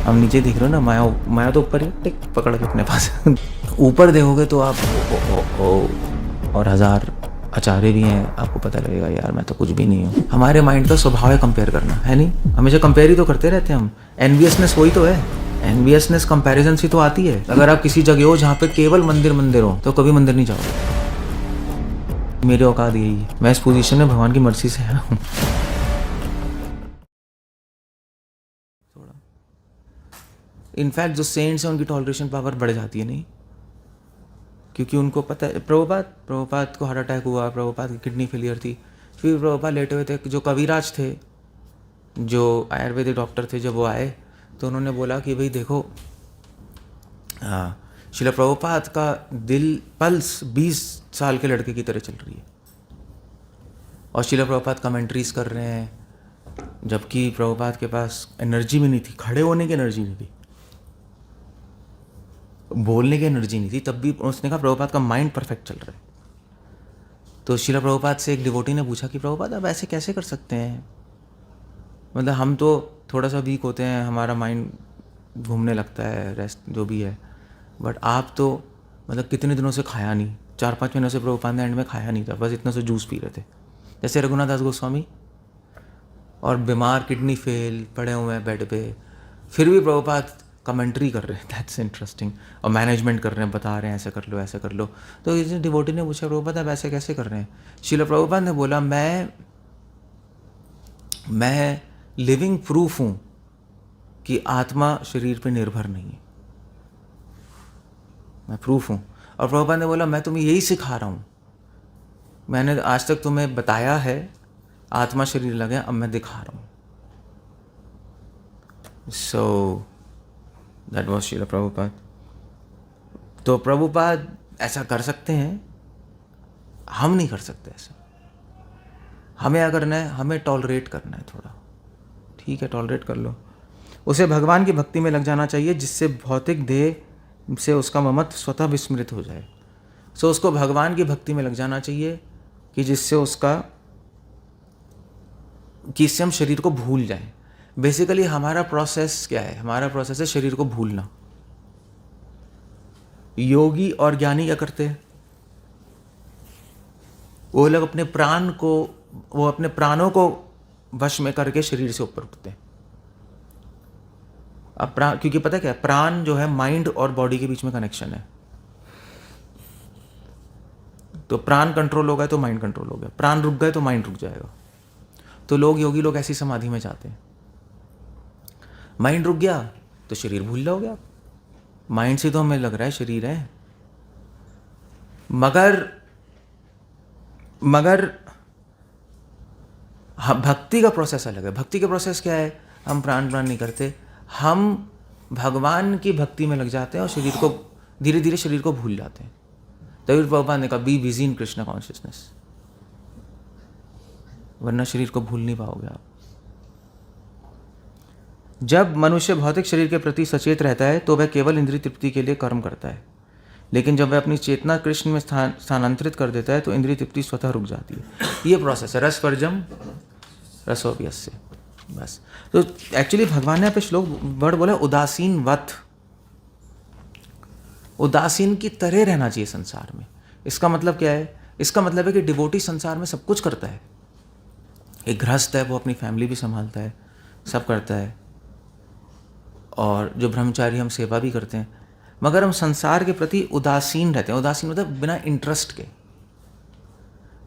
हम नीचे देख रहे हो ना, माया माया तो ऊपर ही टिक पकड़ के अपने पास ऊपर देखोगे तो आप और हजार अचारे भी हैं, आपको पता लगेगा यार मैं तो कुछ भी नहीं हूँ। हमारे माइंड का स्वभाव है कंपेयर करना, है नहीं? हमेशा कंपेयर ही तो करते रहते हैं हम। एनवियसनेस वही तो है, एनवियसनेस कंपैरिजन से तो आती है। अगर आप किसी जगह हो जहाँ पे केवल मंदिर मंदिर हो तो कभी मंदिर नहीं जाओगे। मेरे औकात यही है, मैं इस पोजीशन में भगवान की मर्जी से आया हूँ। इनफैक्ट जो सेंट्स हैं उनकी टॉलरेशन पावर बढ़ जाती है, नहीं? क्योंकि उनको पता है प्रभुपाद को हार्ट अटैक हुआ, प्रभुपाद की किडनी फेलियर थी, फिर प्रभुपाद लेटे हुए थे। जो कविराज थे, जो आयुर्वेदिक डॉक्टर थे, जब वो आए तो उन्होंने बोला कि भाई देखो, शिला प्रभुपाद का दिल पल्स 20 साल के लड़के की तरह चल रही है और शिला प्रभुपाद कमेंट्रीज कर रहे हैं, जबकि प्रभुपाद के पास एनर्जी भी नहीं थी, खड़े होने की एनर्जी नहीं थी, बोलने की एनर्जी नहीं थी। तब भी उसने कहा प्रभुपाद का माइंड परफेक्ट चल रहा है। तो शिला प्रभुपाद से एक डिवोटी ने पूछा कि प्रभुपाद आप ऐसे कैसे कर सकते हैं? मतलब हम तो थोड़ा सा वीक होते हैं, हमारा माइंड घूमने लगता है, रेस्ट जो भी है, बट आप तो मतलब कितने दिनों से खाया नहीं, 4-5 महीनों से प्रभुपाद ने एंड में खाया नहीं था, बस इतना से जूस पी रहे थे, जैसे रघुनाथ दास गोस्वामी, और बीमार, किडनी फेल, पड़े हुए हैं बेड पे, फिर भी प्रभुपाद कमेंट्री कर रहे हैं, दैट्स इंटरेस्टिंग, और मैनेजमेंट कर रहे हैं, बता रहे हैं ऐसे कर लो ऐसे कर लो। तो इस डिवोटी ने पूछा प्रभुपाद आप ऐसे कैसे कर रहे हैं? श्रील प्रभुपाद ने बोला मैं लिविंग प्रूफ हूँ कि आत्मा शरीर पे निर्भर नहीं है, मैं प्रूफ हूँ। और प्रभुपाद ने बोला मैं तुम्हें यही सिखा रहा हूँ, मैंने आज तक तुम्हें बताया है आत्मा शरीर लगे, अब मैं दिखा रहा हूँ। So that was Srila Prabhupada. तो प्रभुपाद ऐसा कर सकते हैं, हम नहीं कर सकते ऐसा। हमें क्या करना है, हमें टॉलरेट करना है थोड़ा, ठीक है टॉलरेट कर लो। उसे भगवान की भक्ति में लग जाना चाहिए जिससे भौतिक देह से उसका ममत्व स्वतः विस्मृत हो जाए। सो उसको भगवान की भक्ति में लग जाना चाहिए कि जिससे इससे हम शरीर को भूल जाएं। बेसिकली हमारा प्रोसेस क्या है? हमारा प्रोसेस है शरीर को भूलना। योगी और ज्ञानी क्या करते हैं? वो लोग अपने प्राणों को वश में करके शरीर से ऊपर उठते हैं। अब प्राण, क्योंकि पता क्या है, प्राण जो है माइंड और बॉडी के बीच में कनेक्शन है। तो प्राण कंट्रोल हो गए तो माइंड कंट्रोल हो गया, प्राण रुक गए तो माइंड रुक जाएगा। तो योगी लोग ऐसी समाधि में जाते हैं। माइंड रुक गया तो शरीर भूल जाओगे। माइंड से तो हमें लग रहा है शरीर है, मगर भक्ति का प्रोसेस अलग है। भक्ति का प्रोसेस क्या है? हम प्राण नहीं करते, हम भगवान की भक्ति में लग जाते हैं और शरीर को धीरे धीरे शरीर को भूल जाते हैं। तभी प्रभुपाद ने कहा be busy in Krishna consciousness, वरना शरीर को भूल नहीं पाओगे आप। जब मनुष्य भौतिक शरीर के प्रति सचेत रहता है तो वह केवल इंद्रिय तृप्ति के लिए कर्म करता है, लेकिन जब वह अपनी चेतना कृष्ण में स्थानांतरित कर देता है तो इंद्रिय तृप्ति स्वतः रुक जाती है। ये प्रोसेस है, रस वर्जम रसोऽप्यस्य, बस। तो एक्चुअली भगवान ने यहाँ पे श्लोक वर्ड बोला उदासीन वत, उदासीन की तरह रहना चाहिए संसार में। इसका मतलब क्या है? इसका मतलब है कि डिवोटी संसार में सब कुछ करता है। एक गृहस्थ है वो अपनी फैमिली भी संभालता है, सब करता है, और जो ब्रह्मचारी हम सेवा भी करते हैं, मगर हम संसार के प्रति उदासीन रहते हैं। उदासीन मतलब बिना इंटरेस्ट के।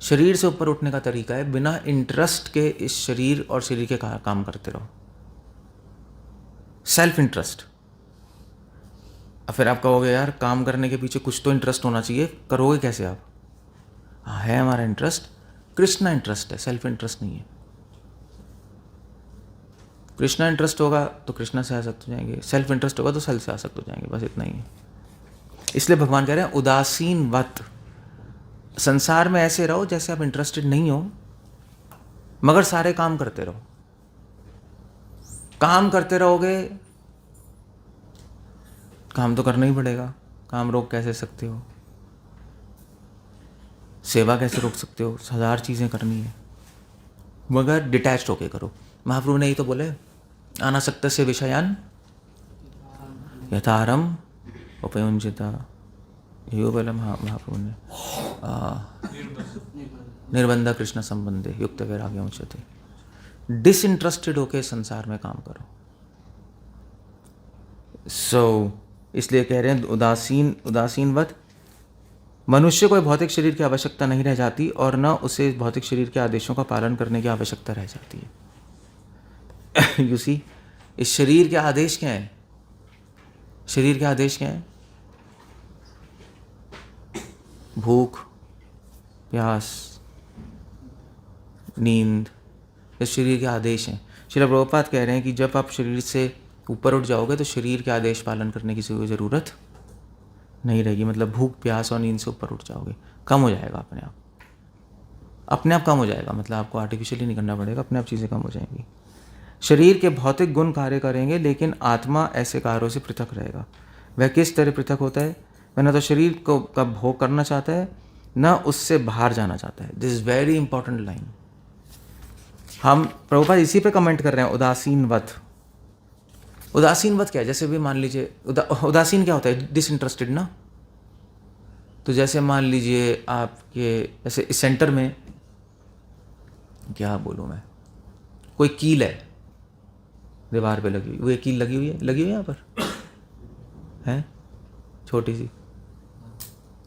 शरीर से ऊपर उठने का तरीका है बिना इंटरेस्ट के इस शरीर और शरीर के काम करते रहो, सेल्फ इंटरेस्ट। अब फिर आप कहोगे यार काम करने के पीछे कुछ तो इंटरेस्ट होना चाहिए, करोगे कैसे आप? हाँ है हमारा इंटरेस्ट, कृष्णा इंटरेस्ट है, सेल्फ इंटरेस्ट नहीं है। कृष्णा इंटरेस्ट होगा तो कृष्णा से आसक्त हो जाएंगे, सेल्फ इंटरेस्ट होगा तो सेल्फ से आसक्त हो जाएंगे, बस इतना ही है। इसलिए भगवान कह रहे हैं उदासीन वत, संसार में ऐसे रहो जैसे आप इंटरेस्टेड नहीं हो, मगर सारे काम करते रहो। काम करते रहोगे, काम तो करना ही पड़ेगा, काम रोक कैसे सकते हो? सेवा कैसे रोक सकते हो? 1000 चीज़ें करनी है, मगर डिटैच्ड होके करो। महाप्रभु ने ही तो बोले अनासक्त से विषयान यथारम उपयुंजिता यो बोला महाप्रभु ने निर्बंध कृष्ण संबंधे युक्त वैराग्य उच्यते। डिसइंटरेस्टेड होके संसार में काम करो। इसलिए कह रहे हैं उदासीनवत मनुष्य को भौतिक शरीर की आवश्यकता नहीं रह जाती और न उसे भौतिक शरीर के आदेशों का पालन करने की आवश्यकता रह जाती है। यू सी, इस शरीर के आदेश क्या हैं? शरीर के आदेश क्या हैं? भूख, प्यास, नींद, इस शरीर के आदेश हैं। श्रील प्रभुपाद कह रहे हैं कि जब आप शरीर से ऊपर उठ जाओगे तो शरीर के आदेश पालन करने की कोई ज़रूरत नहीं रहेगी। मतलब भूख, प्यास और नींद से ऊपर उठ जाओगे, कम हो जाएगा अपने आप कम हो जाएगा। मतलब आपको आर्टिफिशियली नहीं करना पड़ेगा, अपने आप चीज़ें कम हो जाएंगी। शरीर के भौतिक गुण कार्य करेंगे लेकिन आत्मा ऐसे कार्यों से पृथक रहेगा। वह किस तरह पृथक होता है? वह न तो शरीर को का भोग करना चाहता है न उससे बाहर जाना चाहता है। This is very important line. हम प्रभुपाद इसी पे कमेंट कर रहे हैं, उदासीनवत। उदासीनवत क्या है? जैसे भी मान लीजिए उदासीन क्या होता है? डिसइंटरेस्टेड ना। तो जैसे मान लीजिए आपके जैसे इस सेंटर में क्या बोलूँ मैं, कोई कील है दीवार पे लगी हुई, वो एक कील लगी हुई है यहाँ पर है, छोटी सी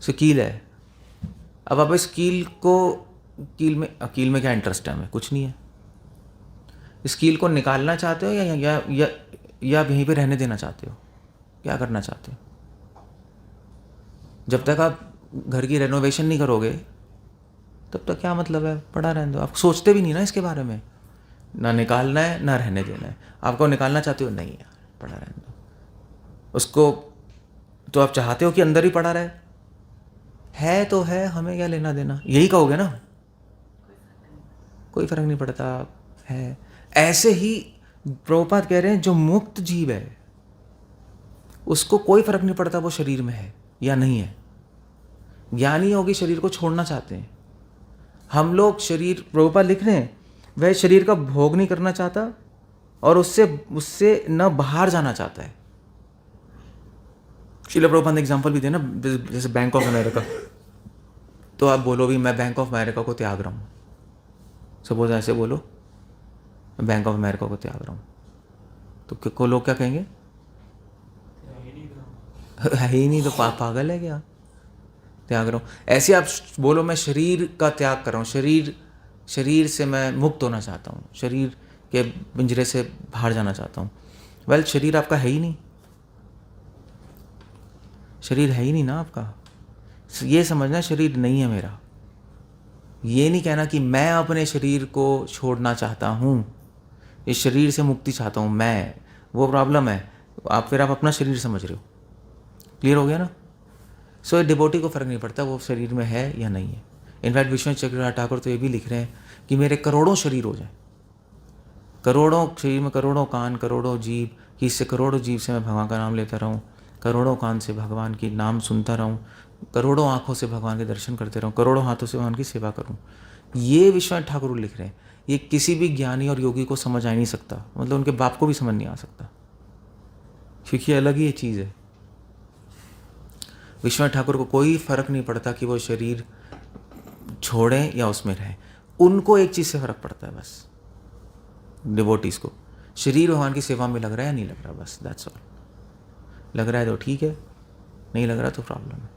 सो कील है। अब आप इस कील में क्या इंटरेस्ट है? हमें कुछ नहीं है। इस कील को निकालना चाहते हो या यहीं पे रहने देना चाहते हो? क्या करना चाहते हो? जब तक आप घर की रेनोवेशन नहीं करोगे तब तक क्या मतलब है? पड़ा रहने दो। आप सोचते भी नहीं ना इसके बारे में, ना निकालना है ना रहने देना है। आपको निकालना चाहते हो? नहीं यार, पड़ा रहने दो उसको। तो आप चाहते हो कि अंदर ही पड़ा रहे? है तो है, हमें क्या लेना देना, यही कहोगे ना। कोई फर्क नहीं पड़ता है। ऐसे ही प्रभुपाद कह रहे हैं जो मुक्त जीव है उसको कोई फर्क नहीं पड़ता वो शरीर में है या नहीं है। ज्ञानी योगी शरीर को छोड़ना चाहते हैं। हम लोग शरीर, प्रभुपाद लिख रहे हैं, वह शरीर का भोग नहीं करना चाहता और उससे न बाहर जाना चाहता है। श्रील प्रभुपाद ने एग्जाम्पल भी दिया ना, जैसे बैंक ऑफ अमेरिका। तो आप बोलो भी मैं बैंक ऑफ अमेरिका को त्याग रहा हूँ, सपोज ऐसे बोलो बैंक ऑफ अमेरिका को त्याग रहा हूँ, तो लोग क्या कहेंगे? है ही नहीं तो पागल है क्या, त्याग रहा हूँ। ऐसे आप बोलो मैं शरीर का त्याग कर रहा हूँ, शरीर से मैं मुक्त होना चाहता हूँ, शरीर के पिंजरे से बाहर जाना चाहता हूँ। वेल, शरीर आपका है ही नहीं, शरीर है ही नहीं ना आपका। ये समझना शरीर नहीं है मेरा। ये नहीं कहना कि मैं अपने शरीर को छोड़ना चाहता हूँ, इस शरीर से मुक्ति चाहता हूँ मैं, वो प्रॉब्लम है। आप अपना शरीर समझ रहे हो। क्लियर हो गया ना? सो डिवोटी को फर्क नहीं पड़ता वो शरीर में है या नहीं है। इनफैक्ट विश्वनाथ चक्रवर्ती ठाकुर तो ये भी लिख रहे हैं कि मेरे करोड़ों शरीर हो जाए, करोड़ों शरीर में करोड़ों कान, करोड़ों जीव, कि इससे करोड़ों जीव से मैं भगवान का नाम लेता रहूँ, करोड़ों कान से भगवान की नाम सुनता रहूँ, करोड़ों आँखों से भगवान के दर्शन करते रहूँ, करोड़ों हाथों से भगवान की सेवा करूँ। ये विश्वनाथ ठाकुर लिख रहे हैं। ये किसी भी ज्ञानी और योगी को समझ आ नहीं सकता, मतलब उनके बाप को भी समझ नहीं आ सकता, क्योंकि अलग ही ये चीज़ है। विश्वनाथ ठाकुर को कोई फर्क नहीं पड़ता कि वो शरीर छोड़ें या उसमें रहें। उनको एक चीज़ से फर्क पड़ता है बस, डिवोटीज को, शरीर भगवान की सेवा में लग रहा है या नहीं लग रहा, बस दैट्स ऑल। लग रहा है तो ठीक है, नहीं लग रहा तो प्रॉब्लम है।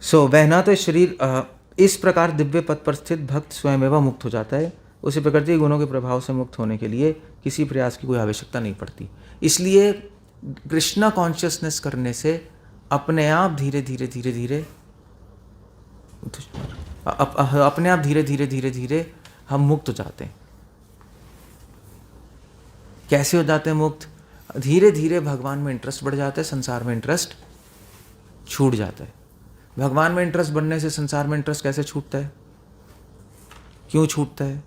सो वह ना तो शरीर इस प्रकार दिव्य पद पर स्थित भक्त स्वयं मुक्त हो जाता है। उसे प्रकृति गुणों के प्रभाव से मुक्त होने के लिए किसी प्रयास की कोई आवश्यकता नहीं पड़ती। इसलिए कृष्णा कॉन्शियसनेस करने से अपने आप धीरे धीरे धीरे हम मुक्त हो जाते हैं। कैसे हो जाते हैं मुक्त? धीरे धीरे भगवान में इंटरेस्ट बढ़ जाता है, संसार में इंटरेस्ट छूट जाता है। भगवान में इंटरेस्ट बढ़ने से संसार में इंटरेस्ट कैसे छूटता है? क्यों छूटता है?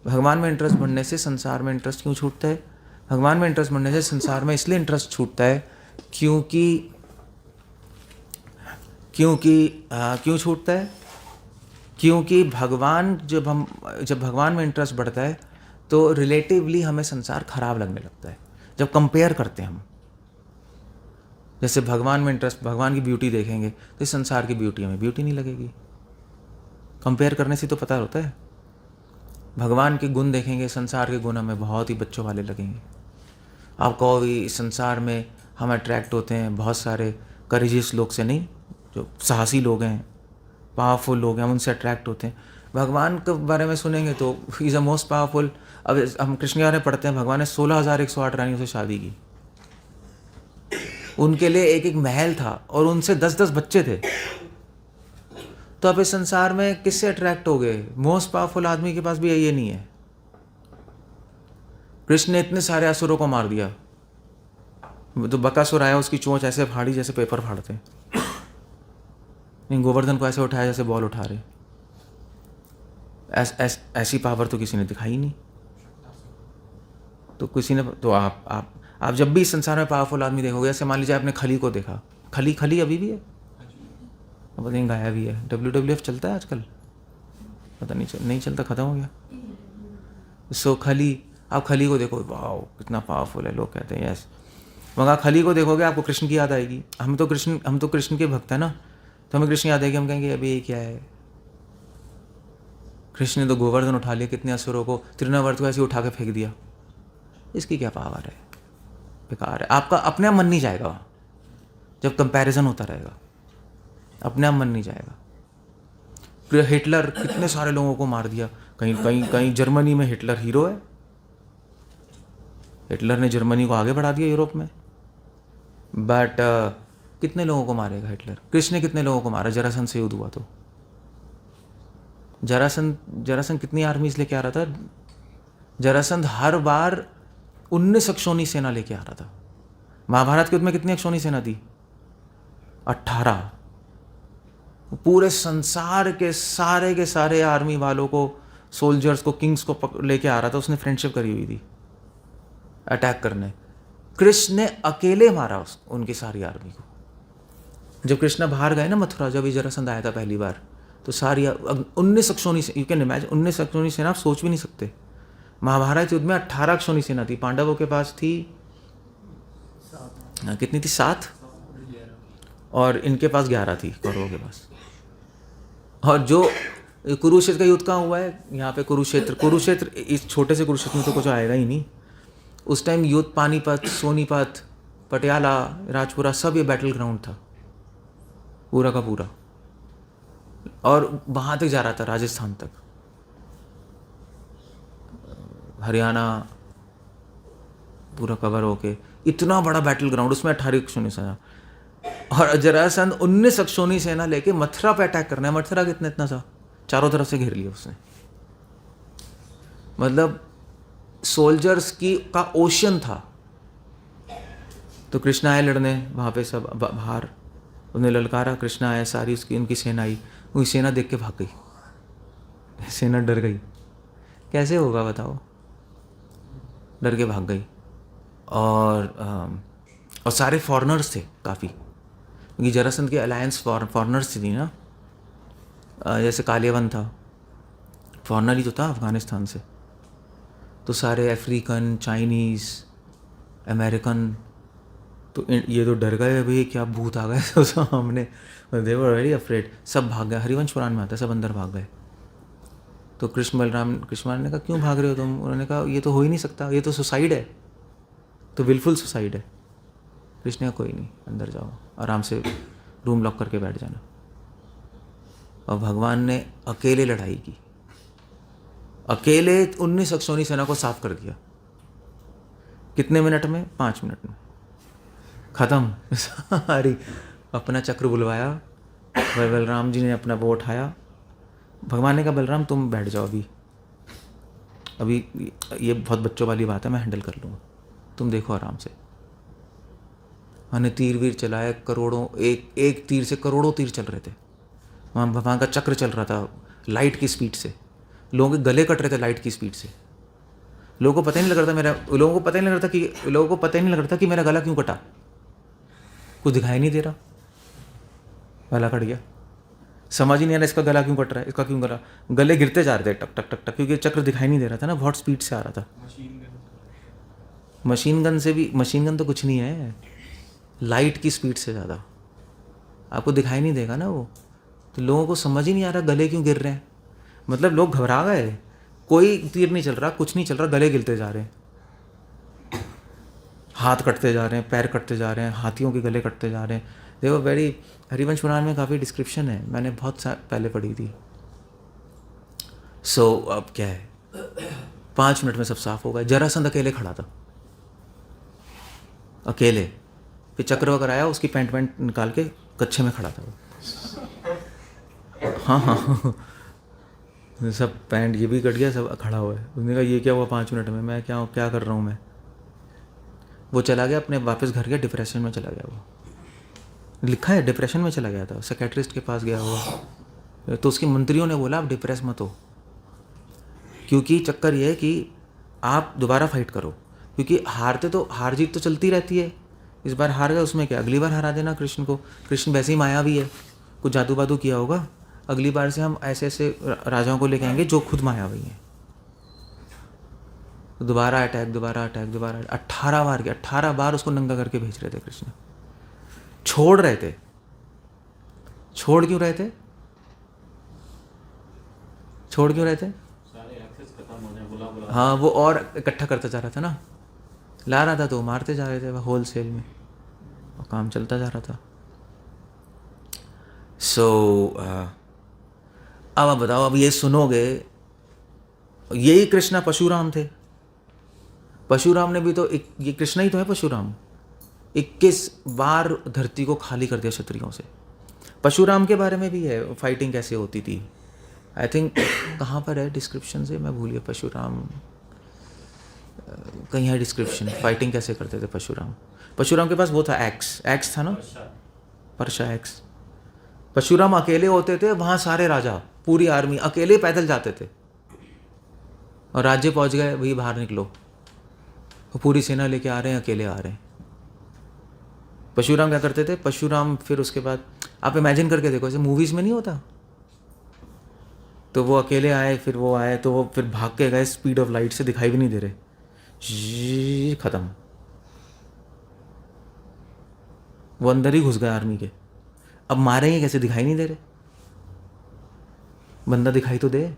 भगवान में इंटरेस्ट बढ़ने से संसार में इंटरेस्ट क्यों छूटता है? भगवान में इंटरेस्ट बढ़ने से संसार में इसलिए इंटरेस्ट छूटता है क्यों छूटता है? क्योंकि जब भगवान में इंटरेस्ट बढ़ता है तो रिलेटिवली हमें संसार खराब लगने लगता है। जब कंपेयर करते हैं हम, जैसे भगवान में इंटरेस्ट, भगवान की ब्यूटी देखेंगे तो इस संसार की ब्यूटी हमें ब्यूटी नहीं लगेगी। कंपेयर करने से तो पता होता है। भगवान के गुण देखेंगे, संसार के गुण हमें बहुत ही बच्चों वाले लगेंगे। आप कहो भी इस संसार में हम अट्रैक्ट होते हैं बहुत सारे करेजियस लोग से, नहीं, जो साहसी लोग हैं, पावरफुल लोग हैं, हम उनसे अट्रैक्ट होते हैं। भगवान के बारे में सुनेंगे तो he is the most powerful. अब हम कृष्ण के बारे में पढ़ते हैं, भगवान ने 16,108 रानियों से शादी की, उनके लिए एक एक महल था और उनसे 10-10 बच्चे थे। तो अब इस संसार में किससे अट्रैक्ट हो गए? मोस्ट पावरफुल आदमी के पास भी ये नहीं है। कृष्ण ने इतने सारे असुरों को मार दिया, तो बकासुर आया, उसकी चोंच ऐसे फाड़ी जैसे पेपर फाड़ते, नहीं, गोवर्धन को ऐसे उठाया जैसे बॉल उठा रहे। ऐसी पावर तो किसी ने दिखाई नहीं। तो किसी ने तो आप जब भी इस संसार में पावरफुल आदमी देखोगे, जैसे मान लीजिए आपने खली को देखा, खली अभी भी है, पता नहीं गाया भी है। WWF चलता है आजकल, पता नहीं चलता, ख़त्म हो गया। सो खली, आप खली को देखो, वाह कितना पावरफुल है, लोग कहते हैं यस। मगर खली को देखोगे आपको कृष्ण की याद आएगी। हम तो कृष्ण के भक्त हैं ना, तो हमें कृष्ण याद आएगी, हम कहेंगे अभी ये क्या है। कृष्ण ने तो गोवर्धन उठा लिया, कितने असुरों को, तृणावर्त को ऐसे उठा के फेंक दिया, इसकी क्या पावर है, बेकार है। आपका अपने आप मन नहीं जाएगा वहाँ, जब कंपैरिजन होता रहेगा अपने आप मन नहीं जाएगा। हिटलर कितने सारे लोगों को मार दिया, कहीं जर्मनी में हिटलर हीरो है। हिटलर ने जर्मनी को आगे बढ़ा दिया यूरोप में, बट कितने लोगों को मारेगा हिटलर? कृष्ण ने कितने लोगों को मारा? जरासंध से युद्ध हुआ तो जरासंध कितनी आर्मीज लेके आ रहा था? जरासंध हर बार 19 अक्षौणी सेना लेके आ रहा था। महाभारत के युद्ध में कितनी अक्षौणी सेना थी? 18। पूरे संसार के सारे आर्मी वालों को, सोल्जर्स को, किंग्स को लेके आ रहा था। उसने फ्रेंडशिप करी हुई थी अटैक करने। कृष्ण ने अकेले मारा उनकी सारी आर्मी को। जब कृष्ण बाहर गए ना मथुरा, जब जरासंध आया था पहली बार, तो सारी 19 अक्षौणी, यू कैन इमेजिन, 19 अक्षौणी सेना आप सोच भी नहीं सकते। महाभारत युद्ध में 18 अक्षौणी सेना थी। पांडवों के पास थी कितनी थी? 7, और इनके पास 11 थी, कौरवों के पास। और जो कुरुक्षेत्र का युद्ध कहाँ हुआ है? यहाँ पे कुरुक्षेत्र, इस छोटे से कुरुक्षेत्र में तो कुछ आएगा ही नहीं। उस टाइम युद्ध पानीपत, सोनीपत, पटियाला, राजपुरा, सब ये बैटल ग्राउंड था पूरा का पूरा। और वहाँ तक जा रहा था, राजस्थान तक, हरियाणा पूरा कवर होके। इतना बड़ा बैटल ग्राउंड, उसमें 18 अक्षौणी सेना। और जरासंध 19 अक्षौणी सेना लेके मथुरा पे अटैक करना है। मथुरा कितना इतना सा चारों तरफ से घेर लिया उसने। मतलब सोल्जर्स का ओशन था। तो कृष्ण आए लड़ने वहाँ पे, सब बाहर उन्हें ललकारा। कृष्ण आया, सारी उनकी सेना आई। वही सेना देख के भाग गई, सेना डर गई। कैसे होगा बताओ? डर के भाग गई। और सारे फॉरेनर्स थे काफ़ी, क्योंकि जरासंध की अलायंस फॉरेनर्स थी ना। जैसे कालियावन था, फॉरेनर ही तो था अफगानिस्तान से। तो सारे अफ्रीकन, चाइनीज़, अमेरिकन, तो ये तो डर गए, भाई क्या भूत आ गए तो सामने। दे वर वेरी अफ्रेड, सब भाग गए। हरिवंश पुराण में आता है, सब अंदर भाग गए। तो कृष्ण ने कहा क्यों भाग रहे हो तुम? उन्होंने कहा ये तो हो ही नहीं सकता, ये तो सुसाइड है, तो विलफुल सुसाइड है। कृष्ण ने कहा कोई नहीं, अंदर जाओ, आराम से रूम लॉक करके बैठ जाना। और भगवान ने अकेले लड़ाई की, अकेले 19 अक्षौणी सेना को साफ कर दिया। कितने मिनट में? 5 मिनट में खत्म सारी। अपना चक्र बुलवाया, बलराम जी ने अपना वो उठाया। भगवान ने कहा बलराम तुम बैठ जाओ, अभी ये बहुत बच्चों वाली बात है, मैं हैंडल कर लूँगा, तुम देखो आराम से। मैंने तीर वीर चलाए, करोड़ों, एक तीर से करोड़ों तीर चल रहे थे। वहाँ भगवान का चक्र चल रहा था लाइट की स्पीड से। लोगों के गले कट रहे थे लाइट की स्पीड से। लोगों को पता ही नहीं लग रहा था कि मेरा गला क्यों कटा। कुछ दिखाई नहीं दे रहा, गला कट गया। समझ ही नहीं आ रहा इसका गला क्यों कट रहा है, इसका क्यों गला। गले गिरते जा रहे थे टक टक टक टक, क्योंकि चक्र दिखाई नहीं दे रहा था ना, बहुत स्पीड से आ रहा था। मशीन गन से भी, मशीन गन तो कुछ नहीं है, लाइट की स्पीड से ज़्यादा। आपको दिखाई नहीं देगा ना वो, तो लोगों को समझ ही नहीं आ रहा गले क्यों गिर रहे हैं। मतलब लोग घबरा गए, कोई तीर नहीं चल रहा, कुछ नहीं चल रहा, गले गिरते जा रहे हैं, हाथ कटते जा रहे हैं, पैर कटते जा रहे हैं, हाथियों के गले कटते जा रहे हैं। देखो वेरी, हरिवंश पुराण में काफ़ी डिस्क्रिप्शन है, मैंने बहुत पहले पढ़ी थी। सो अब क्या है, 5 मिनट में सब साफ हो गया। जरासंध अकेले खड़ा था, अकेले। फिर चक्र वक्र आया, उसकी पैंट वैंट निकाल के कच्छे में खड़ा था वो। हाँ हाँ सब पैंट ये भी कट गया, सब खड़ा हुआ है। उसने कहा ये क्या हुआ 5 मिनट में, मैं क्या कर रहा हूँ मैं। वो चला गया अपने वापस घर गया, डिप्रेशन में चला गया। वो लिखा है डिप्रेशन में चला गया था, साइकेट्रिस्ट के पास गया हुआ। तो उसके मंत्रियों ने बोला आप डिप्रेस मत हो, क्योंकि चक्कर ये है कि आप दोबारा फाइट करो, क्योंकि हारते तो हार जीत तो चलती रहती है। इस बार हार गए, उसमें क्या, अगली बार हरा देना कृष्ण को। कृष्ण वैसे ही मायावी है, कुछ जादू बादू किया होगा, अगली बार से हम ऐसे ऐसे राजाओं को लेके आएंगे जो खुद मायावी हैं। तो दोबारा अटैक, दोबारा अटैक, दोबारा 18 बार के 18 बार उसको नंगा करके भेज रहे थे कृष्ण। छोड़ रहे थे, छोड़ क्यों रहे थे, छोड़ क्यों रहे थे? हाँ वो और इकट्ठा करता जा रहा था ना, ला रहा था तो मारते जा रहे थे होल सेल में, और काम चलता जा रहा था। सो अब आप बताओ, अब ये सुनोगे, यही कृष्णा परशुराम थे। परशुराम ने भी तो ये कृष्णा ही तो है परशुराम। 21 बार धरती को खाली कर दिया क्षत्रियों से। परशुराम के बारे में भी है, फाइटिंग कैसे होती थी। आई थिंक कहाँ पर है डिस्क्रिप्शन से, मैं भूल गया। परशुराम कहीं है डिस्क्रिप्शन, फाइटिंग कैसे करते थे परशुराम। परशुराम के पास वो था एक्स था ना, परशा एक्स। परशुराम अकेले होते थे, वहाँ सारे राजा पूरी आर्मी अकेले पैदल जाते थे, और राज्य पहुँच गए, भाई बाहर निकलो, वो पूरी सेना लेके आ रहे हैं, अकेले आ रहे हैं। परशुराम क्या करते थे, परशुराम फिर उसके बाद आप इमेजिन करके देखो, जैसे मूवीज़ में नहीं होता, तो वो अकेले आए, फिर वो आए, तो वो फिर भाग के गए स्पीड ऑफ लाइट से, दिखाई भी नहीं दे रहे, खत्म। वो अंदर ही घुस गए आर्मी के। अब मारेंगे कैसे, दिखाई नहीं दे रहे, बंदा दिखाई तो दे।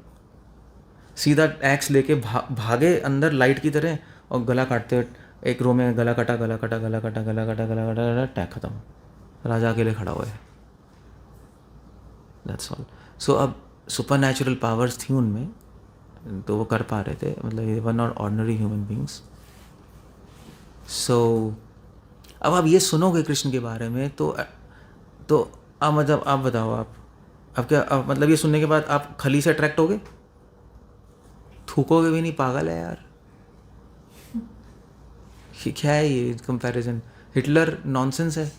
सीधा एक्स लेके भागे अंदर लाइट की तरह, और गला काटते हुए, एक रो में गला कटा, गला कटा, गला कटा, गला कटा, गला कटा, टैग खत्म, राजा अकेले खड़ा हुआ है। That's all. सो अब सुपर नेचुरल पावर्स थी उनमें, तो वो कर पा रहे थे, मतलब ये were not ordinary human beings. So अब आप ये सुनोगे कृष्ण के बारे में, तो अब मतलब आप बताओ, आप क्या, मतलब ये सुनने के बाद आप खली से अट्रैक्ट होगे, थूकोगे भी नहीं, पागल है यार, क्या है ये कंपैरिजन। हिटलर नॉनसेंस है,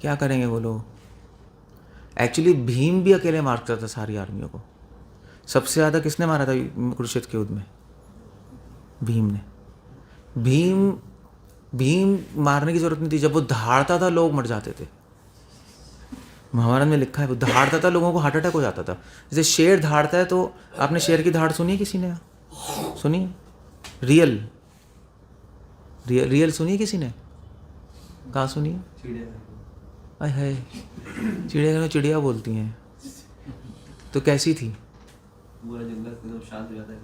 क्या करेंगे वो लोग। एक्चुअली भीम भी अकेले मारता था सारी आर्मियों को। सबसे ज़्यादा किसने मारा था कुरुक्षेत्र के युद्ध में? भीम ने। भीम मारने की जरूरत नहीं थी, जब वो दहाड़ता था लोग मर जाते थे। महाभारत में लिखा है, वो दहाड़ता था, लोगों को हार्ट अटैक हो जाता था। जैसे शेर दहाड़ता है, तो आपने शेर की दहाड़ सुनी है किसी ने? सुनी? रियल सुनी है किसी ने? कहाँ सुनी है? अय है, चिड़ियाघर में चिड़िया बोलती हैं, तो कैसी थी? पूरा जंगल एकदम शांत हो जाता है।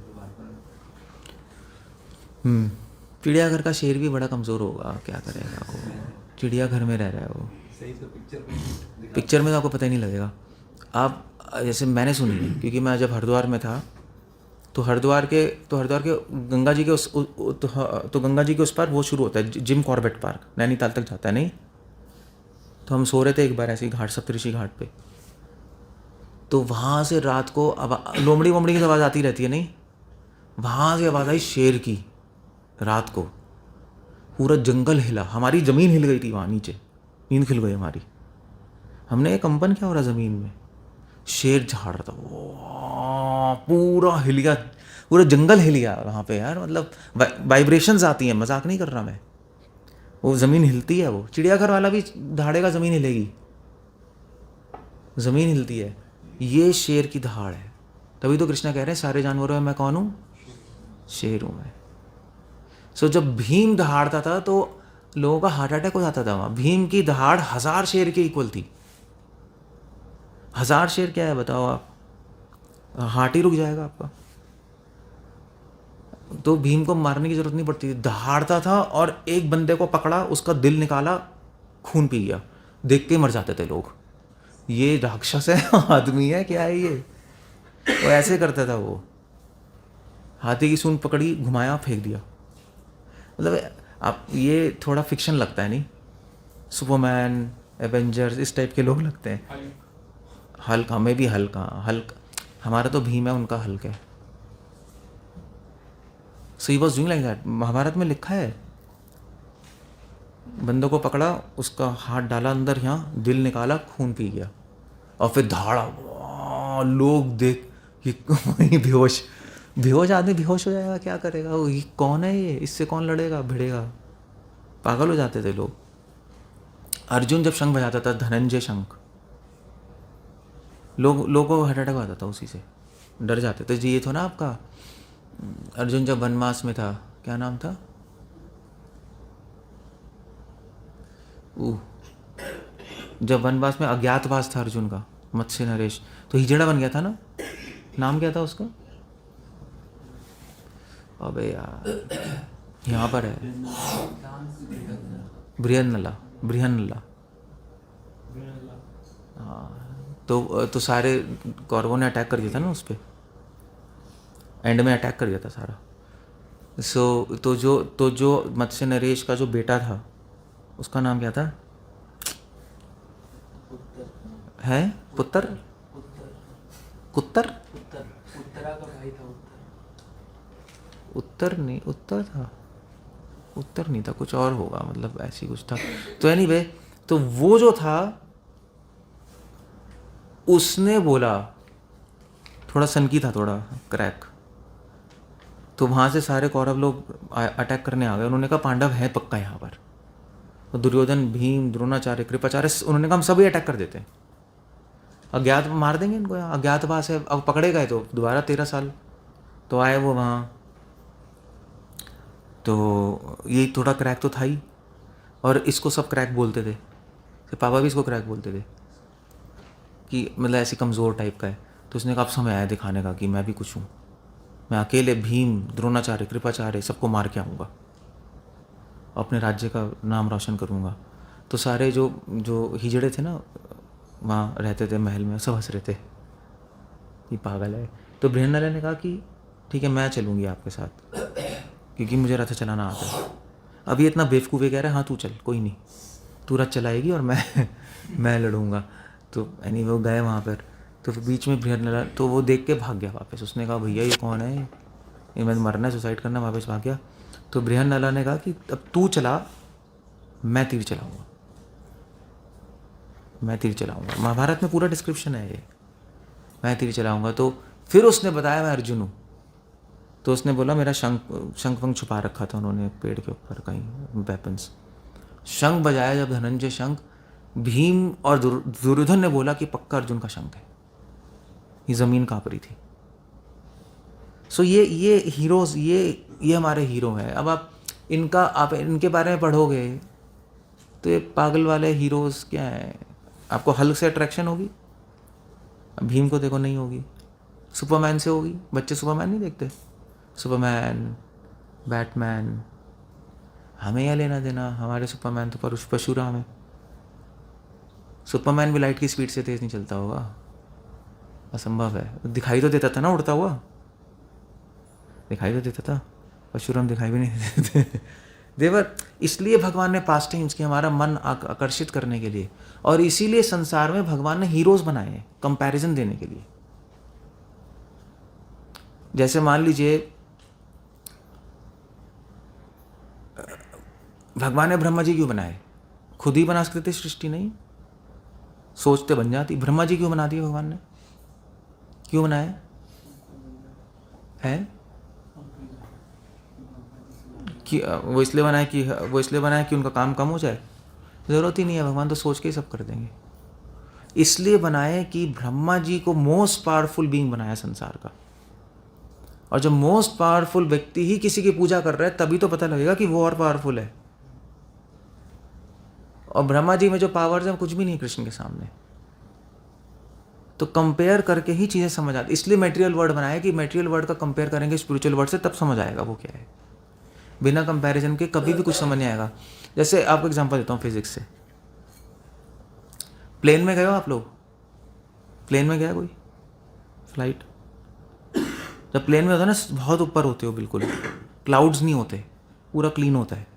चिड़ियाघर का शेर भी बड़ा कमज़ोर होगा, क्या करेगा वो, चिड़ियाघर में रह रहा है वो। सही तो पिक्चर में तो आपको पता ही नहीं लगेगा। आप जैसे मैंने सुनी है, क्योंकि मैं जब हरिद्वार में था, तो हरिद्वार के गंगा जी के गंगा जी के उस पार वो शुरू होता है जिम कॉर्बेट पार्क, नैनीताल तक जाता है नहीं। तो हम सो रहे थे एक बार ऐसे ही घाट, सप्तऋषि घाट पे, तो वहाँ से रात को अब लोमड़ी वोमड़ी की आवाज़ आती रहती है नहीं, वहाँ से आवाज़ आई शेर की। रात को पूरा जंगल हिला, हमारी ज़मीन हिल गई थी वहाँ नीचे, नींद खिल गई हमारी। हमने कंपन क्या हो रहा ज़मीन में, शेर झाड़ रहा था, पूरा हिल गया, पूरा जंगल हिल गया वहाँ पे यार। मतलब वाइब्रेशंस आती हैं, मजाक नहीं कर रहा मैं, वो ज़मीन हिलती है। वो चिड़ियाघर वाला भी दहाड़ेगा, ज़मीन हिलेगी, ज़मीन हिलती है। ये शेर की दहाड़ है। तभी तो कृष्णा कह रहे हैं सारे जानवरों में मैं कौन हूँ? शेर हूँ मैं। सो जब भीम दहाड़ता था तो लोगों का हार्ट अटैक हो जाता था वहाँ। भीम की दहाड़ 1000 शेर के इक्वल थी। 1000 शेर क्या है बताओ आप, हार्ट ही रुक जाएगा आपका। तो भीम को मारने की जरूरत नहीं पड़ती थी, दहाड़ता था और एक बंदे को पकड़ा, उसका दिल निकाला, खून पी गया, देख के मर जाते थे लोग। ये राक्षस है आदमी है क्या है ये? वो ऐसे करता था वो। हाथी की सूंड पकड़ी, घुमाया, फेंक दिया। मतलब आप ये थोड़ा फिक्शन लगता है नहीं? सुपरमैन, एवेंजर्स, इस टाइप के लोग लगते हैं। हल्क, हमें भी हल्क हमारा तो भीम है, उनका हल्क है। So he was doing like that. Mahabharata में लिखा है, बंदों को पकड़ा, उसका हाथ डाला अंदर, यहाँ दिल निकाला, खून पी गया, और फिर धाड़ा। वाह, लोग देख ये वही बेहोश आदमी बेहोश हो जाएगा, क्या करेगा वो? ये कौन है ये? इससे कौन लड़ेगा, भिड़ेगा? पागल हो जाते थे लोग। अर्जुन जब शंख बजाता था, धनंजय शंख, लोगों को हार्ट अटैक आता था उसी से, डर जाते थे जी। ये तो ना आपका अर्जुन जब वनवास में था, क्या नाम था? जब वनवास में अज्ञातवास था अर्जुन का, मत्स्य नरेश, तो हिजड़ा बन गया था ना, नाम क्या था उसका? अबे यार, यहाँ पर है, बृहन्नला। हाँ, तो सारे कौरवों ने अटैक कर दिया था ना उस पर, एंड में अटैक कर दिया था सारा। तो जो मत्स्य नरेश का जो बेटा था, उसका नाम क्या था? है पुत्र, कुत्तर, उत्तरा का भाई था। उत्तर नहीं, उत्तर नहीं था, कुछ और होगा, मतलब ऐसी कुछ था। तो एनीवे, तो वो जो था, उसने बोला, थोड़ा सनकी था, थोड़ा क्रैक, तो वहाँ से सारे कौरव लोग अटैक करने आ गए। उन्होंने कहा पांडव है पक्का यहाँ पर। तो दुर्योधन, भीम, द्रोणाचार्य, कृपाचार्य, उन्होंने कहा हम सभी अटैक कर देते हैं, अज्ञात मार देंगे इनको, यहाँ अज्ञातवास है। अब पकड़े गए तो दोबारा 13 साल। तो आए वो वहाँ, तो ये थोड़ा क्रैक तो था ही, और इसको सब क्रैक बोलते थे, तो पापा भी इसको क्रैक बोलते थे कि मतलब ऐसी कमज़ोर टाइप का है। तो उसने कहा अब समय आया दिखाने का कि मैं भी कुछ हूँ, मैं अकेले भीम, द्रोणाचार्य, कृपाचार्य सबको मार के आऊँगा, अपने राज्य का नाम रोशन करूँगा। तो सारे जो हिजड़े थे ना, वहाँ रहते थे महल में, सब हंस रहे थे, ये पागल है। तो बृहन्नला ने कहा कि ठीक है, मैं चलूँगी आपके साथ, क्योंकि मुझे रथ चलाना आता है। अभी इतना बेवकूफ़ कह रहा है, हाँ तू चल, कोई नहीं, तू रथ चलाएगी और मैं लड़ूंगा। तो यानी वो गए वहाँ पर। तो फिर बीच में बृहन्नला, तो वो देख के भाग गया वापस। उसने कहा भैया ये कौन है, ये मैं मरना है, सुसाइड करना, वापस भाग गया। तो बृहन्नला ने कहा कि अब तू चला, मैं तीर चलाऊँगा, मैं तीर चलाऊँगा। महाभारत में पूरा डिस्क्रिप्शन है ये, मैं तीर चलाऊँगा। तो फिर उसने बताया मैं अर्जुन हूँ। तो उसने बोला मेरा शंख वंख छुपा रखा था उन्होंने पेड़ के ऊपर कहीं, वेपन्स। शंख बजाया जब धनंजय शंख, भीम और दुर्योधन ने बोला कि पक्का अर्जुन का शंख है। ये ज़मीन काँप रही थी। सो ये हीरोज़, ये हमारे हीरो हैं। अब आप इनके बारे में पढ़ोगे तो ये पागल वाले हीरोज़ क्या हैं? आपको हल्क से अट्रैक्शन होगी, भीम को देखो नहीं होगी, सुपरमैन से होगी। बच्चे सुपरमैन नहीं देखते, सुपरमैन, बैटमैन, हमें यह लेना देना, हमारे सुपरमैन तो परशुराम है। सुपरमैन भी लाइट की स्पीड से तेज़ नहीं चलता होगा, असंभव है। दिखाई तो देता था ना उड़ता हुआ, दिखाई तो देता था, परशुराम दिखाई भी नहीं देते थे। देवर, इसलिए भगवान ने पास्ट टाइम्स की हमारा मन आकर्षित करने के लिए, और इसीलिए संसार में भगवान ने हीरोज़ बनाए हैं कंपैरिजन देने के लिए। जैसे मान लीजिए भगवान ने ब्रह्मा जी क्यों बनाए? खुद ही बना सकते थे सृष्टि? नहीं, सोचते बन जाती। ब्रह्मा जी क्यों बना दिए भगवान ने? क्यों बनाए हैं? कि वो इसलिए बनाए कि उनका काम कम हो जाए? ज़रूरत ही नहीं है, भगवान तो सोच के ही सब कर देंगे। इसलिए बनाए कि ब्रह्मा जी को मोस्ट पावरफुल बीइंग बनाया संसार का, और जब मोस्ट पावरफुल व्यक्ति ही किसी की पूजा कर रहा है तभी तो पता लगेगा कि वो और पावरफुल है। और ब्रह्मा जी में जो पावर्स है कुछ भी नहीं है कृष्ण के सामने। तो कंपेयर करके ही चीज़ें समझ आती, इसलिए मटेरियल वर्ड बनाया कि मटेरियल वर्ड का कंपेयर करेंगे स्पिरिचुअल वर्ड से तब समझ आएगा वो क्या है। बिना कंपैरिजन के कभी भी कुछ समझ नहीं आएगा। जैसे आपको एग्जांपल देता हूँ फिजिक्स से। प्लेन में गए हो आप लोग? प्लेन में गया कोई फ्लाइट? जब प्लेन में होता है ना बहुत ऊपर होते हो, बिल्कुल क्लाउड्स नहीं होते, पूरा क्लीन होता है,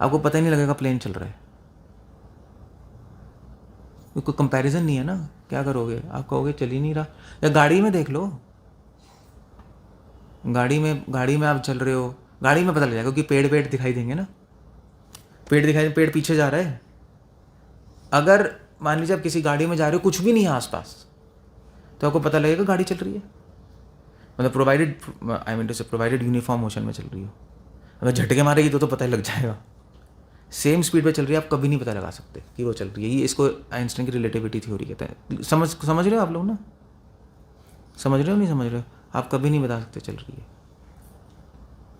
आपको पता ही नहीं लगेगा प्लेन चल रहा है। कोई कंपैरिजन नहीं है ना, क्या करोगे आप? कहोगे चल ही नहीं रहा। या गाड़ी में देख लो, गाड़ी में आप चल रहे हो, गाड़ी में पता लग जाएगा क्योंकि पेड़ दिखाई देंगे ना, पेड़ पीछे जा रहा है। अगर मान लीजिए आप किसी गाड़ी में जा रहे हो, कुछ भी नहीं है आसपास, तो आपको पता लगेगा गाड़ी चल रही है। मतलब प्रोवाइडेड यूनिफॉर्म मोशन में चल रही हो। अगर झटके मारेगी तो पता ही लग जाएगा। सेम स्पीड पे चल रही है, आप कभी नहीं पता लगा सकते कि वो चल रही है। ये इसको आइंस्टाइन की रिलेटिविटी थ्योरी कहते हैं। समझ रहे हो आप लोग ना? समझ रहे हो नहीं समझ रहे हो? आप कभी नहीं बता सकते चल रही है।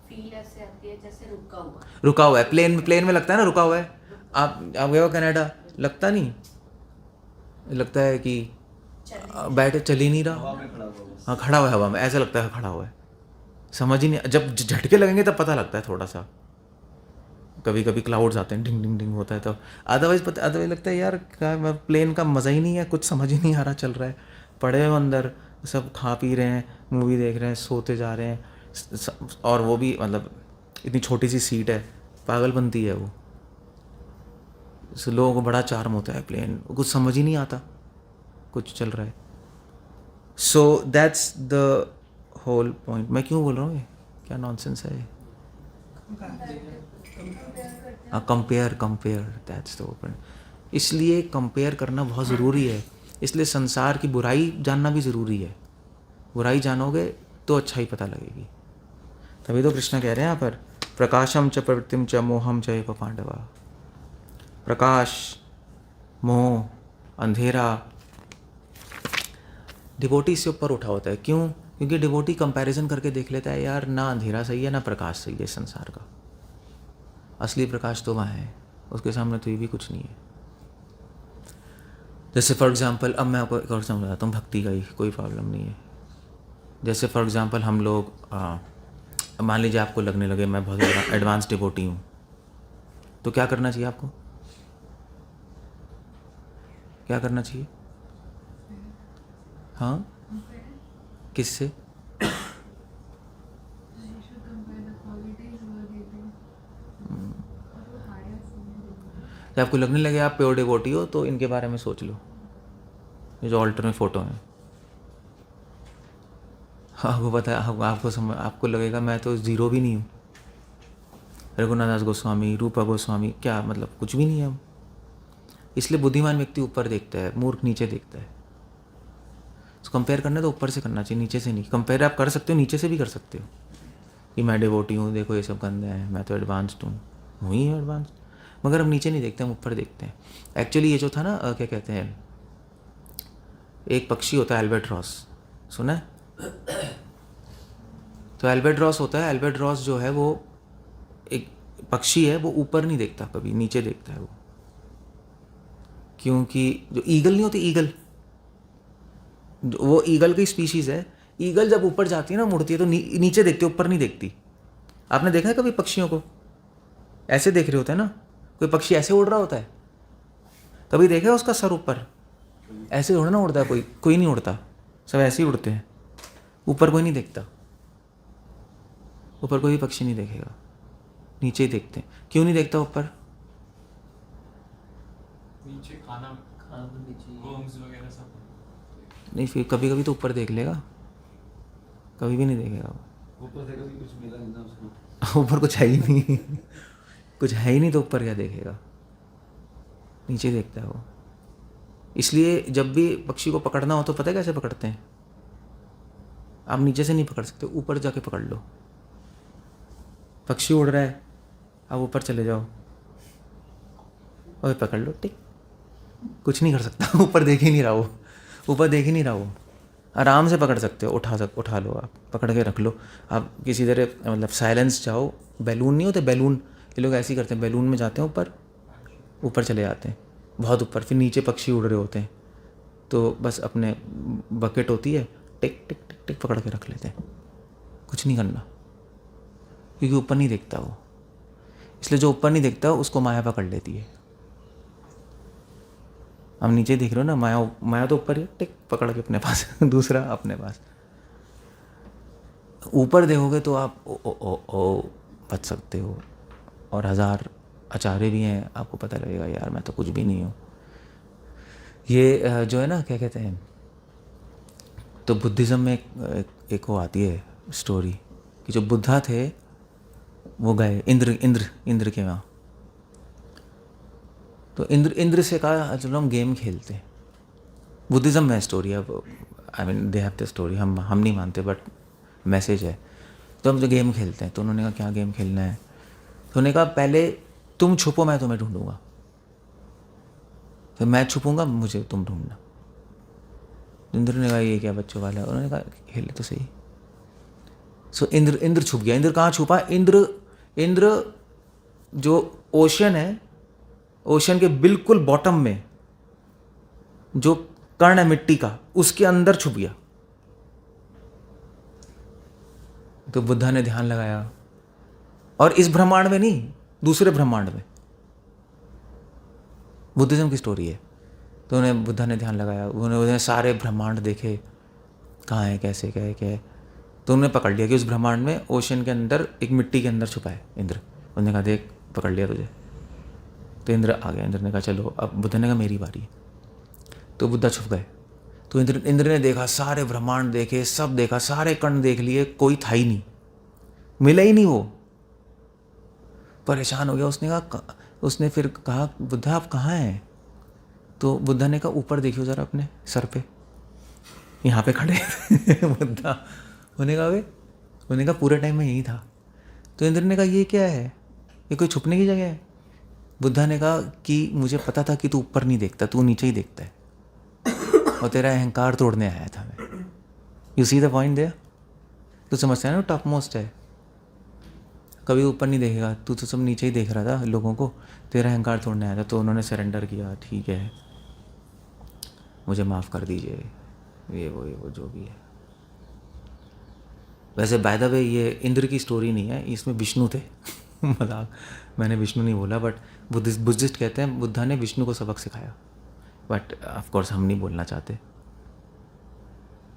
फील ऐसे आती है जैसे रुका हुआ है। प्लेन में लगता है ना रुका हुआ है। आप गए हो कनाडा, लगता नहीं, लगता है कि बैठे चल ही नहीं रहा। हाँ, खड़ा हुआ है हवा में, ऐसा लगता है खड़ा हुआ है, समझ ही नहीं। जब झटके लगेंगे तब पता लगता है थोड़ा सा। कभी कभी क्लाउड्स आते हैं, डिंग डिंग डिंग होता है, तो अदरवाइज लगता है यार क्या प्लेन का मज़ा ही नहीं है, कुछ समझ ही नहीं आ रहा चल रहा है। पड़े हो अंदर, सब खा पी रहे हैं, मूवी देख रहे हैं, सोते जा रहे हैं, और वो भी मतलब इतनी छोटी सी सीट है, पागल बनती है वो। लोगों को बड़ा चार्म होता है प्लेन, कुछ समझ ही नहीं आता कुछ चल रहा है। So that's the whole point. मैं क्यों बोल रहा हूँ ये, क्या नॉनसेंस है ये? Compare that's the point. इसलिए कंपेयर करना बहुत ज़रूरी है। इसलिए संसार की बुराई जानना भी ज़रूरी है। बुराई जानोगे तो अच्छा ही पता लगेगी। तभी तो कृष्ण कह रहे हैं यहाँ पर, प्रकाशम च प्रवृत्तिम च मोहम च एव पांडवा। प्रकाश, मोह, अंधेरा डिवोटी से ऊपर उठा होता है। क्यों? क्योंकि डिवोटी कंपैरिजन करके देख लेता है, यार ना अंधेरा सही है ना प्रकाश सही है संसार का। असली प्रकाश तो वहाँ है, उसके सामने तो ये भी कुछ नहीं है। जैसे फॉर एग्जांपल, अब मैं आपको एक और समझाता हूँ भक्ति का ही, कोई प्रॉब्लम नहीं है। जैसे फॉर एग्जांपल हम लोग मान लीजिए आपको लगने लगे मैं बहुत एडवांस डिवोटी हूँ, तो क्या करना चाहिए आपको? क्या करना चाहिए? हाँ, किससे? जब आपको लगने लगे आप प्योर डिवोटी हो तो इनके बारे में सोच लो, ये जो ऑल्टर में फ़ोटो हैं। आपको पता है, आपको लगेगा मैं तो ज़ीरो भी नहीं हूँ। रघुनाथ दास गोस्वामी, रूपा गोस्वामी, क्या मतलब कुछ भी नहीं है हम। इसलिए बुद्धिमान व्यक्ति ऊपर देखता है, मूर्ख नीचे देखता है। तो कंपेयर करना तो ऊपर से करना चाहिए, नीचे से नहीं। कंपेयर आप कर सकते हो, नीचे से भी कर सकते हो कि मैं डिवोटी हूँ, देखो ये सब गंदे हैं, मैं तो एडवांस्ड हूँ ही एडवांस्ड। मगर हम नीचे नहीं देखते, हम ऊपर देखते हैं। एक्चुअली ये जो था ना, क्या कहते हैं, एक पक्षी होता है एल्बाट्रॉस, सुना है? तो एल्बाट्रॉस होता है, एल्बाट्रॉस जो है वो एक पक्षी है, वो ऊपर नहीं देखता कभी, नीचे देखता है वो। क्योंकि जो ईगल नहीं होती, ईगल, वो ईगल की स्पीशीज़ है। ईगल जब ऊपर जाती है ना, मुड़ती है, तो नीचे देखती है, ऊपर नहीं देखती। आपने देखा है कभी पक्षियों को ऐसे देख रहे होते हैं ना? कोई पक्षी ऐसे उड़ रहा होता है, कभी देखा है उसका सर ऊपर ऐसे उड़ना उड़ता है? कोई नहीं उड़ता, सब ऐसे ही उड़ते हैं, ऊपर कोई नहीं देखता। ऊपर कोई भी पक्षी नहीं देखेगा, नीचे ही देखते हैं। क्यों नहीं देखता ऊपर? नीचे खाना worms वगैरह सब। नहीं, फिर कभी कभी तो ऊपर देख लेगा, कभी भी नहीं देखेगा वो। ऊपर से कभी कुछ मिला नहीं ना उसको। ऊपर कुछ है ही नहीं, कुछ है ही नहीं तो ऊपर क्या देखेगा? नीचे देखता है वो। इसलिए जब भी पक्षी को पकड़ना हो तो पता है कैसे पकड़ते हैं? आप नीचे से नहीं पकड़ सकते, ऊपर जाके पकड़ लो। पक्षी उड़ रहा है, आप ऊपर चले जाओ और पकड़ लो, टिक, कुछ नहीं कर सकता। ऊपर देख ही नहीं रहा वो, ऊपर देख ही नहीं रहा वो। आराम से पकड़ सकते हो, उठा लो, आप पकड़ के रख लो। आप किसी तरह मतलब साइलेंस जाओ, बैलून नहीं होते बैलून, ये लोग ऐसे ही करते हैं, बैलून में जाते हैं ऊपर चले जाते हैं बहुत ऊपर, फिर नीचे पक्षी उड़ रहे होते हैं, तो बस अपने बकेट होती है, टिक टिक टिक टिक पकड़ के रख लेते हैं, कुछ नहीं करना, क्योंकि ऊपर नहीं देखता वो, इसलिए जो ऊपर नहीं देखता उसको माया पकड़ लेती है। हम नीचे देख रहे हो ना, माया तो ऊपर ही, टिक पकड़ के अपने पास दूसरा अपने पास। ऊपर देखोगे तो आप ओ बच सकते हो, और 1000 आचार्य भी हैं, आपको पता लगेगा यार मैं तो कुछ भी नहीं हूँ। ये जो है ना, क्या कहते हैं, तो बुद्धिज़्म में एक वो आती है स्टोरी कि जो बुद्धा थे वो गए इंद्र के वहाँ, तो इंद्र से कहा चलो हम गेम खेलते हैं। बुद्धिज़्म में स्टोरी है, I mean they have the story, हम नहीं मानते बट मैसेज है। तो हम जो गेम खेलते हैं, तो उन्होंने कहा क्या गेम खेलना है, तो उन्होंने कहा पहले तुम छुपो, मैं तुम्हें ढूंढूंगा, तो मैं छुपूंगा, मुझे तुम ढूंढना। इंद्र ने कहा ये क्या बच्चों वाला है, उन्होंने कहा खेले तो सही। सो इंद्र छुप गया। इंद्र कहाँ छुपा? इंद्र जो ओशन है, ओशन के बिल्कुल बॉटम में जो कण है मिट्टी का, उसके अंदर छुप गया। तो बुद्धा ने ध्यान लगाया, और इस ब्रह्मांड में नहीं, दूसरे ब्रह्मांड में, बुद्धिज्म की स्टोरी है। तो उन्हें बुद्धा ने ध्यान लगाया, उन्हें सारे ब्रह्मांड देखे कहाँ है, कैसे क्या है क्या है, तो उन्होंने पकड़ लिया कि उस ब्रह्मांड में ओशन के अंदर एक मिट्टी के अंदर छुपा है इंद्र। उन्होंने कहा देख पकड़ लिया तुझे। तो इंद्र आ गया। इंद्र ने कहा चलो, अब बुद्धा ने कहा मेरी बारी है। तो बुद्धा छुप गए। तो इंद्र ने देखा, सारे ब्रह्मांड देखे, सब देखा, सारे कण देख लिए, कोई था ही नहीं, मिला ही नहीं वो। परेशान हो गया। उसने फिर कहा बुद्धा आप कहाँ हैं? तो बुद्धा ने कहा ऊपर देखियो ज़रा अपने सर पे, यहाँ पे खड़े बुद्धा। उन्होंने कहा पूरे टाइम में यही था। तो इंद्र ने कहा ये क्या है, ये कोई छुपने की जगह है? बुद्धा ने कहा कि मुझे पता था कि तू ऊपर नहीं देखता, तू नीचे ही देखता है, और तेरा अहंकार तोड़ने आया था मैं। You see the point there? तू समझता है ना, टॉप मोस्ट है, कभी ऊपर नहीं देखेगा, तू तो सब नीचे ही देख रहा था लोगों को, तेरा अहंकार तोड़ने आया था। तो उन्होंने सरेंडर किया, ठीक है मुझे माफ़ कर दीजिए, ये वो जो भी है। वैसे बाय द वे ये इंद्र की स्टोरी नहीं है, इसमें विष्णु थे मजाक, मैंने विष्णु नहीं बोला, बट बुद्धिस्ट कहते हैं बुद्धा ने विष्णु को सबक सिखाया, बट ऑफ कोर्स हम नहीं बोलना चाहते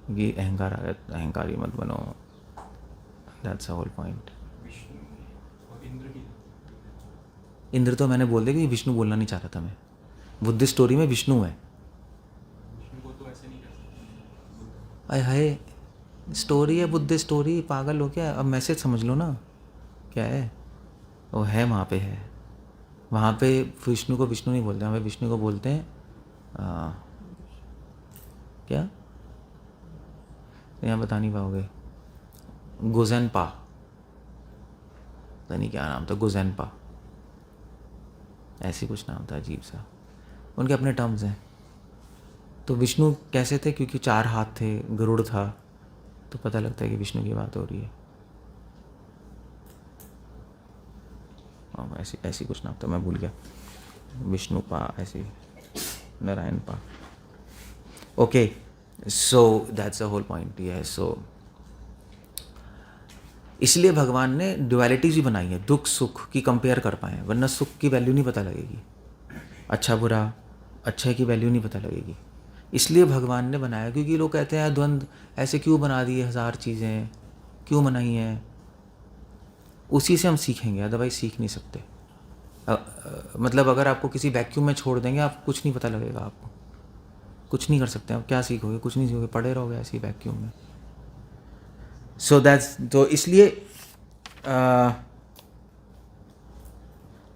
कि अहंकारी मत बनो, that's the whole point. Indra तो मैंने बोल दिया कि विष्णु बोलना नहीं चाह रहा था मैं, बुद्धिस्ट स्टोरी में विष्णु है। आय हाय, स्टोरी है बुद्धिस्ट स्टोरी, पागल हो क्या? अब मैसेज समझ लो ना क्या है। वो है वहाँ पे, है वहाँ पे विष्णु को विष्णु नहीं बोलते, वहाँ पे विष्णु को बोलते हैं क्या, यहाँ बता नहीं पाओगे, गुजेनपा, पता नहीं क्या नाम था, गुजेनपा ऐसी कुछ नाम था अजीब सा, उनके अपने टर्म्स हैं। तो विष्णु कैसे थे? क्योंकि 4 हाथ थे, गरुड़ था, तो पता लगता है कि विष्णु की बात हो रही है। ऐसी कुछ नाम था, मैं भूल गया, विष्णु पा, ऐसे नारायण पा। Okay, so that's the whole point. ये सो इसलिए भगवान ने ड्युअलिटीज भी बनाई है, दुख सुख की कंपेयर कर पाए, वरना सुख की वैल्यू नहीं पता लगेगी, अच्छा बुरा, अच्छे की वैल्यू नहीं पता लगेगी। इसलिए भगवान ने बनाया, क्योंकि लोग कहते हैं द्वंद्व ऐसे क्यों बना दिए, 1000 चीज़ें क्यों बनाई हैं। उसी से हम सीखेंगे, अदरवाइज सीख नहीं सकते। मतलब अगर आपको किसी वैक्यूम में छोड़ देंगे, आपको कुछ नहीं पता लगेगा, आपको कुछ नहीं कर सकते, आप क्या सीखोगे? कुछ नहीं सीखोगे, पड़े रहोगे ऐसे ही वैक्यूम में। सो दैट्स, तो इसलिए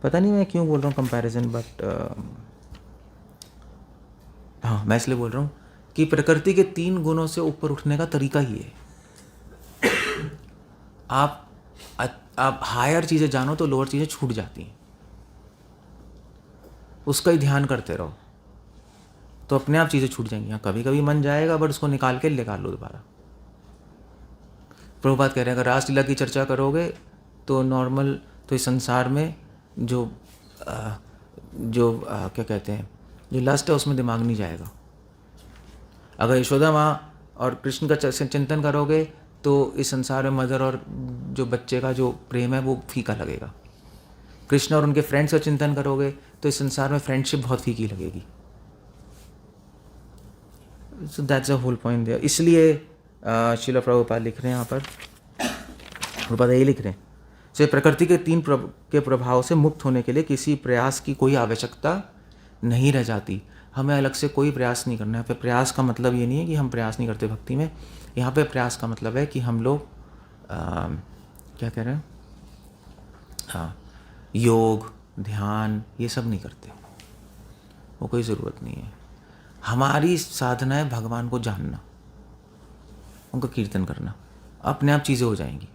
पता नहीं मैं क्यों बोल रहा हूँ कंपैरिजन, बट हाँ मैं इसलिए बोल रहा हूँ कि प्रकृति के 3 गुणों से ऊपर उठने का तरीका ही है। आप हायर चीज़ें जानो तो लोअर चीज़ें छूट जाती हैं, उसका ही ध्यान करते रहो। तो अपने आप चीज़ें छूट जाएंगी। हाँ कभी कभी मन जाएगा बट उसको निकाल के निकाल लो दोबारा। प्रभुपाद कह रहे हैं अगर रासलीला की चर्चा करोगे तो नॉर्मल तो इस संसार में जो क्या कहते हैं जो लस्ट है उसमें दिमाग नहीं जाएगा। अगर यशोदा माँ और कृष्ण का चिंतन करोगे तो इस संसार में मदर और जो बच्चे का जो प्रेम है वो फीका लगेगा। कृष्ण और उनके फ्रेंड्स का चिंतन करोगे तो इस संसार में फ्रेंडशिप बहुत फीकी लगेगी। So that's a whole point there. इसलिए श्रील प्रभुपाद लिख रहे हैं यहाँ पर, प्रभुपाद यही लिख रहे हैं, सो प्रकृति के के प्रभाव से मुक्त होने के लिए किसी प्रयास की कोई आवश्यकता नहीं रह जाती। हमें अलग से कोई प्रयास नहीं करना है। यहाँ पे प्रयास का मतलब ये नहीं है कि हम प्रयास नहीं करते भक्ति में। यहाँ पे प्रयास का मतलब है कि हम लोग क्या कह रहे हैं, हाँ योग ध्यान ये सब नहीं करते, वो कोई ज़रूरत नहीं है। हमारी साधना है भगवान को जानना, उनका कीर्तन करना। अपने आप चीज़ें हो जाएंगी,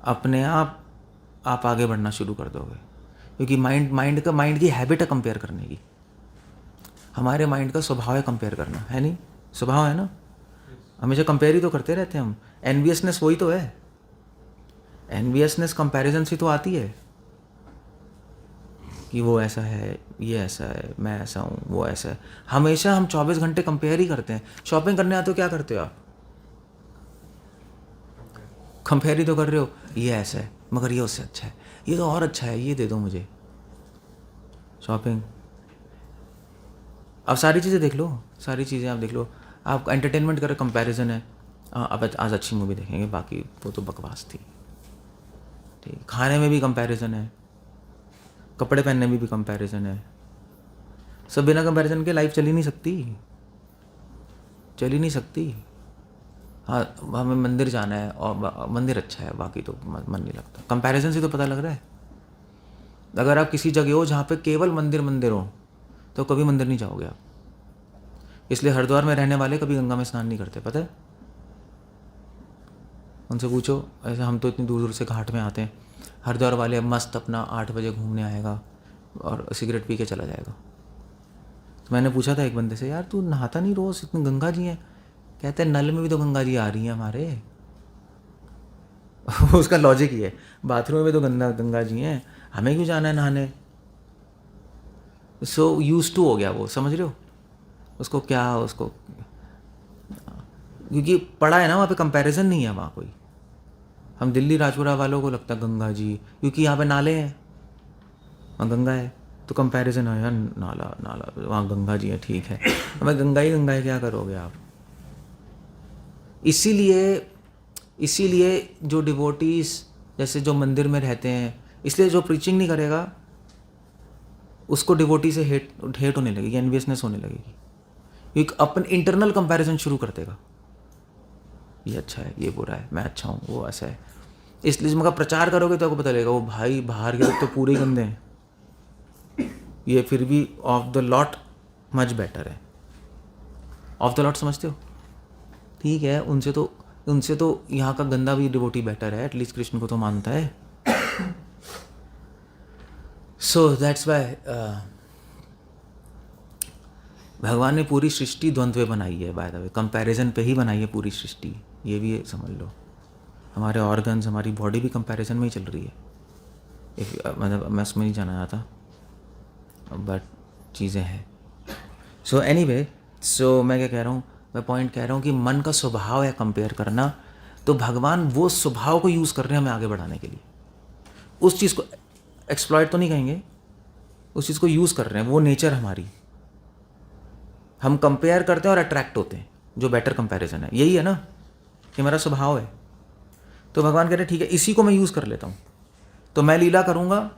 अपने आप आगे बढ़ना शुरू कर दोगे। क्योंकि माइंड की हैबिट है कंपेयर करने की। हमारे माइंड का स्वभाव है कंपेयर करना, है नहीं? स्वभाव है ना, हमेशा कंपेयर ही तो करते रहते हैं हम। एनवियसनेस वही तो है, एनवियसनेस कंपैरिजन से तो आती है कि वो ऐसा है, ये ऐसा है, मैं ऐसा हूँ, वो ऐसा है। हमेशा हम 24 घंटे कंपेयर ही करते हैं। शॉपिंग करने आते हो क्या करते हो आप? कंपेयर ही तो कर रहे हो, ये ऐसा है मगर ये उससे अच्छा है, ये तो और अच्छा है, ये दे दो मुझे। शॉपिंग। अब सारी चीज़ें देख लो, सारी चीज़ें आप देख लो। आप एंटरटेनमेंट करो, कंपैरिजन है। अब आज अच्छी मूवी देखेंगे, बाकी वो तो बकवास थी। ठीक, खाने में भी कंपैरिजन है, कपड़े पहनने में भी कंपैरिजन है। सब बिना कंपैरिजन के लाइफ चल ही नहीं सकती, चल ही नहीं सकती। हाँ हमें मंदिर जाना है और मंदिर अच्छा है, बाकी तो मन नहीं लगता। कंपैरिजन से तो पता लग रहा है। अगर आप किसी जगह हो जहाँ पे केवल मंदिर मंदिर हो तो कभी मंदिर नहीं जाओगे आप। इसलिए हरिद्वार में रहने वाले कभी गंगा में स्नान नहीं करते, पता है? उनसे पूछो, ऐसे हम तो इतनी दूर दूर से घाट में आते हैं। हरिद्वार वाले मस्त अपना 8 बजे घूमने आएगा और सिगरेट पी के चला जाएगा। तो मैंने पूछा था एक बंदे से, यार तू नहाता नहीं रोज़, इतनी गंगा जी हैं? कहते हैं नल में भी तो गंगा जी आ रही हैं हमारे। उसका लॉजिक ही है, बाथरूम में तो गंगा जी हैं, हमें क्यों जाना है नहाने? सो यूज्ड टू हो गया वो, समझ रहे हो उसको क्या, उसको क्योंकि पढ़ा है ना, वहाँ पे कंपैरिजन नहीं है वहाँ कोई। हम दिल्ली राजपुरा वालों को लगता है गंगा जी, क्योंकि यहाँ पे नाले हैं, वहाँ गंगा है, तो कंपैरिजन है यार, नाला नाला वहाँ गंगा जी है, ठीक है। हमें गंगा ही क्या करोगे आप? इसीलिए जो डिवोटीज जैसे जो मंदिर में रहते हैं, इसलिए जो प्रीचिंग नहीं करेगा उसको डिवोटी से हेट होने लगेगी, एनवियसनेस होने लगेगी। क्योंकि अपन इंटरनल कंपैरिजन शुरू कर देगा, ये अच्छा है, ये बुरा है, मैं अच्छा हूँ, वो ऐसा है। इसलिए जब प्रचार करोगे तो आपको पता लगेगा वो भाई बाहर के लोग तो पूरे ही गंदे हैं, ये फिर भी of the lot much better है। ऑफ द लॉट समझते हो? ठीक है, उनसे तो यहाँ का गंदा भी डिवोटी बेटर है, एटलीस्ट कृष्ण को तो मानता है। सो दैट्स वाई भगवान ने पूरी सृष्टि द्वंद्व में बनाई है, बाय द वे कंपैरिजन पे ही बनाई है पूरी सृष्टि, ये भी समझ लो। हमारे ऑर्गन्स, हमारी बॉडी भी कंपैरिजन में ही चल रही है। मतलब मैं उसमें नहीं जाना चाहता, बट चीज़ें हैं। सो एनीवे, सो मैं क्या कह रहा हूँ, मैं पॉइंट कह रहा हूँ कि मन का स्वभाव है कंपेयर करना, तो भगवान वो स्वभाव को यूज़ कर रहे हैं हमें आगे बढ़ाने के लिए। उस चीज़ को एक्सप्लॉइट तो नहीं कहेंगे, उस चीज़ को यूज़ कर रहे हैं, वो नेचर हमारी। हम कंपेयर करते हैं और अट्रैक्ट होते हैं, जो बेटर कंपैरिजन है, यही है ना कि मेरा स्वभाव है। तो भगवान कह रहे हैं ठीक है, इसी को मैं यूज़ कर लेता हूँ, तो मैं लीला करूँगा,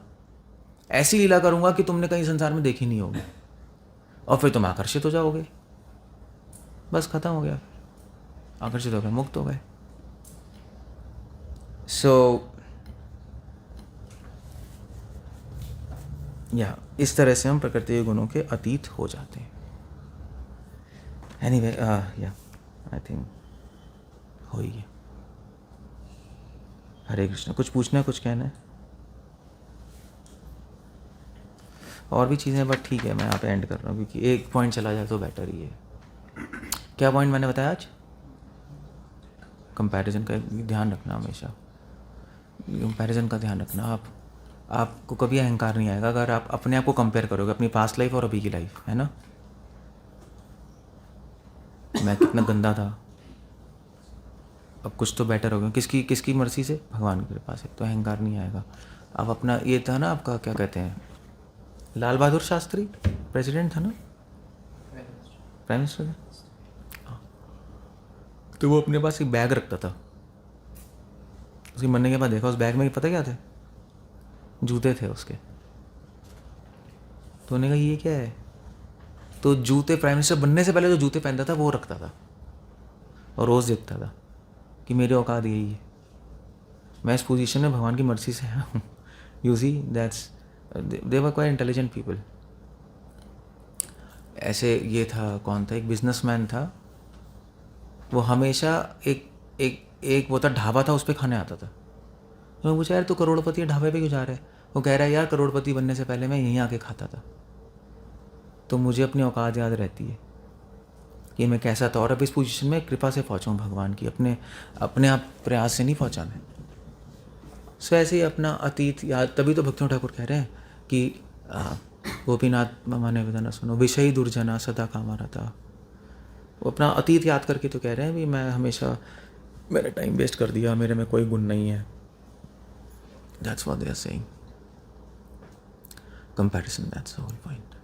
ऐसी लीला करूँगा कि तुमने कहीं संसार में देखी नहीं होगी, और फिर तुम आकर्षित हो जाओगे, बस खत्म हो गया, आकर्षित हो गए, मुक्त हो गए। सो या इस तरह से हम प्रकृति के गुणों के अतीत हो जाते हैं। एनीवे, या आई थिंक हो ही है। हरे कृष्ण। कुछ पूछना है, कुछ कहना है? और भी चीज़ें, बट ठीक है मैं यहाँ पे एंड कर रहा हूँ क्योंकि एक पॉइंट चला जाए तो बेटर ही है। क्या पॉइंट मैंने बताया आज? कंपैरिजन का ध्यान रखना, हमेशा कंपैरिजन का ध्यान रखना। आपको कभी अहंकार नहीं आएगा अगर आप अपने आप को कंपेयर करोगे, अपनी पास्ट लाइफ और अभी की लाइफ, है ना। मैं कितना गंदा था, अब कुछ तो बेटर हो गया, किसकी मर्जी से? भगवान की कृपा से। तो अहंकार नहीं आएगा। अब अपना ये था ना, आपका क्या कहते हैं, लाल बहादुर शास्त्री प्रेसिडेंट था ना, प्राइम मिनिस्टर था। तो वो अपने पास एक बैग रखता था। उसके मरने के बाद देखा उस बैग में पता क्या थे? जूते थे उसके। तो उन्होंने कहा ये क्या है? तो जूते, प्राइम मिनिस्टर बनने से पहले जो जूते पहनता था वो रखता था और रोज़ देखता था कि मेरे औकात यही है, मैं इस पोजीशन में भगवान की मर्जी से हूँ। You see that's they were quite intelligent people. ऐसे ये था, कौन था, एक बिजनेसमैन था, वो हमेशा एक वो था ढाबा था, उस पर खाने आता था। तो मैं पूछा यार तू करोड़पति है, ढाबे पे क्यों जा रहा है? वो कह रहा है यार करोड़पति बनने से पहले मैं यहीं आके खाता था, तो मुझे अपनी औकात याद रहती है कि मैं कैसा था, और अब इस पोजीशन में कृपा से पहुँचा हूँ भगवान की, अपने आप प्रयास से नहीं पहुँचा मैं। सो ऐसे ही अपना अतीत याद, तभी तो भक्तियों ठाकुर कह रहे हैं कि गोपीनाथ माने विधाना सुनो, विषयी दुर्जना सदा कामा रहता। वो अपना अतीत याद करके तो कह रहे हैं भी मैं हमेशा मेरा टाइम वेस्ट कर दिया, मेरे में कोई गुण नहीं है। That's what they are saying. Comparison, that's the whole point.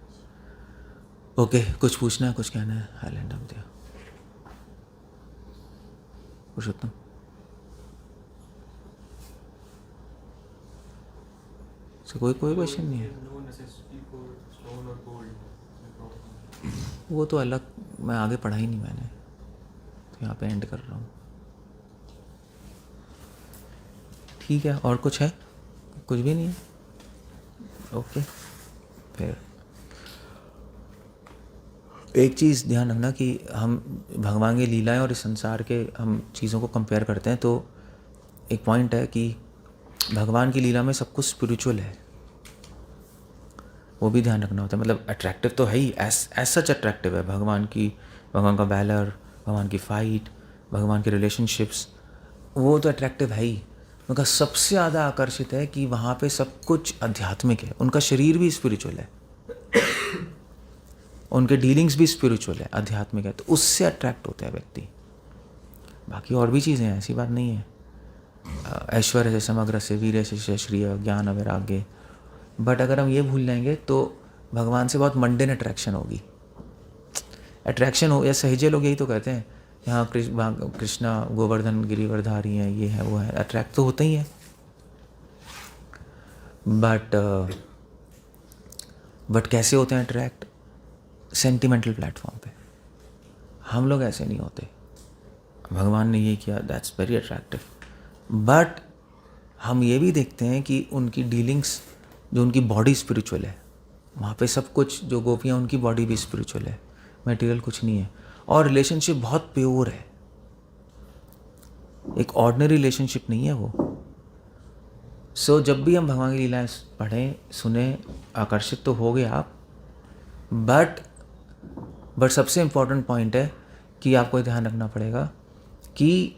Okay, कुछ पूछना है, कुछ कहना है? I land up there. Purushottam, so कोई क्वेश्चन नहीं है? No necessity for stone or gold. वो तो अलग, मैं आगे पढ़ा ही नहीं मैंने, तो यहाँ पे एंड कर रहा हूँ। ठीक है, और कुछ है? कुछ भी नहीं है? ओके, फिर एक चीज़ ध्यान रखना कि हम भगवान की लीलाएं और इस संसार के हम चीज़ों को कंपेयर करते हैं, तो एक पॉइंट है कि भगवान की लीला में सब कुछ स्पिरिचुअल है, वो भी ध्यान रखना होता है। मतलब अट्रैक्टिव तो है ही, एज सच अट्रैक्टिव है भगवान का वैलर, भगवान की फाइट, भगवान के रिलेशनशिप्स, वो तो अट्रैक्टिव है ही। उनका सबसे ज़्यादा आकर्षित है कि वहाँ पे सब कुछ आध्यात्मिक है, उनका शरीर भी स्पिरिचुअल है, उनके डीलिंग्स भी स्पिरिचुअल है, आध्यात्मिक है, तो उससे अट्रैक्ट होता है व्यक्ति। बाकी और भी चीज़ें हैं, ऐसी बात नहीं है। ऐश्वर्य से समग्र से, वीर से श्रिय, ज्ञान वैराग्य। बट अगर हम ये भूल जाएंगे तो भगवान से बहुत मंडेन अट्रैक्शन होगी। अट्रैक्शन हो, या सहजे लोग यही तो कहते हैं, यहाँ कृष्णा गोवर्धन गिरिवरधारी हैं, ये है वो है, अट्रैक्ट तो होता ही है। बट कैसे होते हैं अट्रैक्ट? सेंटिमेंटल प्लेटफॉर्म पे। हम लोग ऐसे नहीं होते। भगवान ने ये किया, दैट्स वेरी अट्रैक्टिव। बट हम ये भी देखते हैं कि उनकी डीलिंग्स, जो उनकी बॉडी स्पिरिचुअल है, वहाँ पे सब कुछ, जो गोपियाँ उनकी बॉडी भी स्पिरिचुअल है, मटेरियल कुछ नहीं है, और रिलेशनशिप बहुत प्योर है, एक ऑर्डिनरी रिलेशनशिप नहीं है वो। सो जब भी हम भगवान की लीलाएं पढ़ें, सुने, आकर्षित तो हो गए आप, बट सबसे इम्पॉर्टेंट पॉइंट है कि आपको ध्यान रखना पड़ेगा कि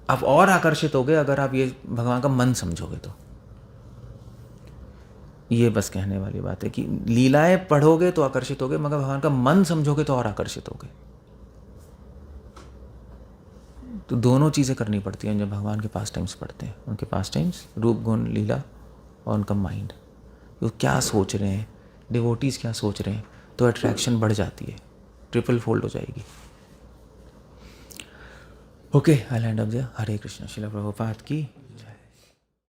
आप और आकर्षित हो गए अगर आप ये भगवान का मन समझोगे तो। ये बस कहने वाली बात है कि लीलाएं पढ़ोगे तो आकर्षित होगे, मगर भगवान का मन समझोगे तो और आकर्षित होगे। तो दोनों चीज़ें करनी पड़ती हैं जब भगवान के पास टाइम्स पढ़ते हैं। उनके पास टाइम्स, रूप गुण लीला, और उनका माइंड, वो क्या सोच रहे हैं, डिवोटीज़ क्या सोच रहे हैं, तो अट्रैक्शन बढ़ जाती है, ट्रिपल फोल्ड हो जाएगी। Okay, I land up there. Hare Krishna. Srila Prabhupada की जय।